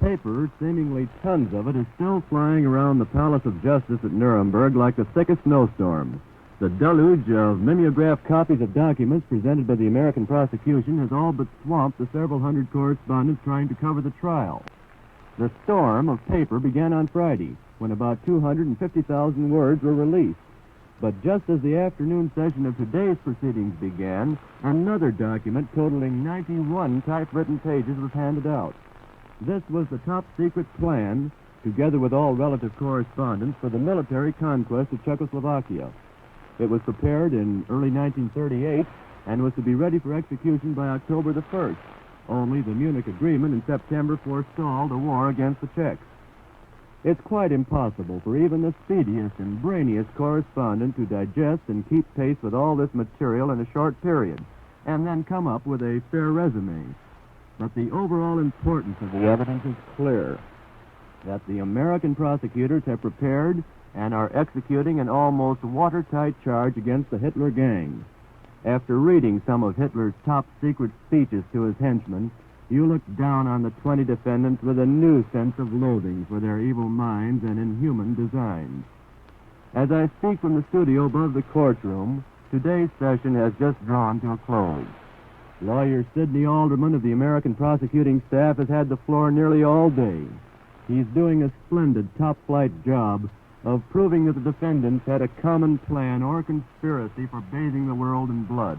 paper, seemingly tons of it, is still flying around the Palace of Justice at Nuremberg like the thickest snowstorm. The deluge of mimeographed copies of documents presented by the American prosecution has all but swamped the several hundred correspondents trying to cover the trial. The storm of paper began on Friday, when about 250,000 words were released. But just as the afternoon session of today's proceedings began, another document totaling 91 typewritten pages was handed out. This was the top-secret plan, together with all relative correspondence, for the military conquest of Czechoslovakia. It was prepared in early 1938 and was to be ready for execution by October the 1st. Only the Munich Agreement in September forestalled a war against the Czechs. It's quite impossible for even the speediest and brainiest correspondent to digest and keep pace with all this material in a short period, and then come up with a fair resume. But the overall importance of the evidence is clear, that the American prosecutors have prepared and are executing an almost watertight charge against the Hitler gang. After reading some of Hitler's top-secret speeches to his henchmen, you look down on the 20 defendants with a new sense of loathing for their evil minds and inhuman designs. As I speak from the studio above the courtroom, today's session has just drawn to a close. Lawyer Sidney Alderman of the American prosecuting staff has had the floor nearly all day. He's doing a splendid top-flight job of proving that the defendants had a common plan or conspiracy for bathing the world in blood.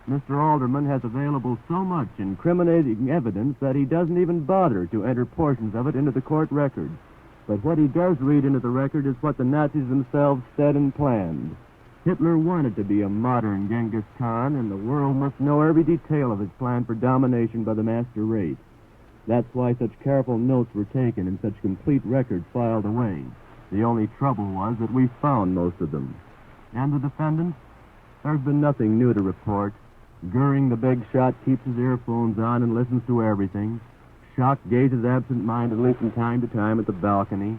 Mr. Alderman has available so much incriminating evidence that he doesn't even bother to enter portions of it into the court record. But what he does read into the record is what the Nazis themselves said and planned. Hitler wanted to be a modern Genghis Khan, and the world must know every detail of his plan for domination by the master race. That's why such careful notes were taken and such complete records filed away. The only trouble was that we found most of them. And the defendants? There's been nothing new to report. Goering, the big shot, keeps his earphones on and listens to everything. Schock gazes absent-mindedly from time to time at the balcony.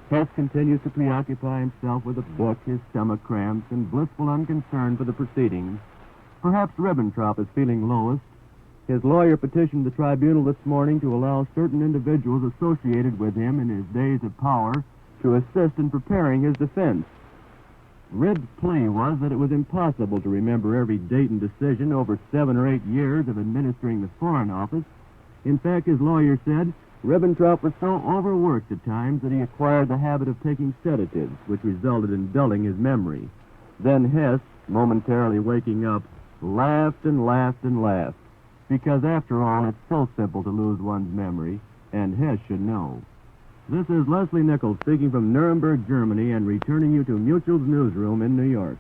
Hess continues to preoccupy himself with a book, his stomach cramps, and blissful unconcern for the proceedings. Perhaps Ribbentrop is feeling lowest. His lawyer petitioned the tribunal this morning to allow certain individuals associated with him in his days of power to assist in preparing his defense. Rib's plea was that it was impossible to remember every date and decision over 7 or 8 years of administering the Foreign Office. In fact, his lawyer said Ribbentrop was so overworked at times that he acquired the habit of taking sedatives, which resulted in dulling his memory. Then Hess, momentarily waking up, laughed and laughed and laughed, because after all, it's so simple to lose one's memory, and Hess should know. This is Leslie Nichols speaking from Nuremberg, Germany, and returning you to Mutual's newsroom in New York.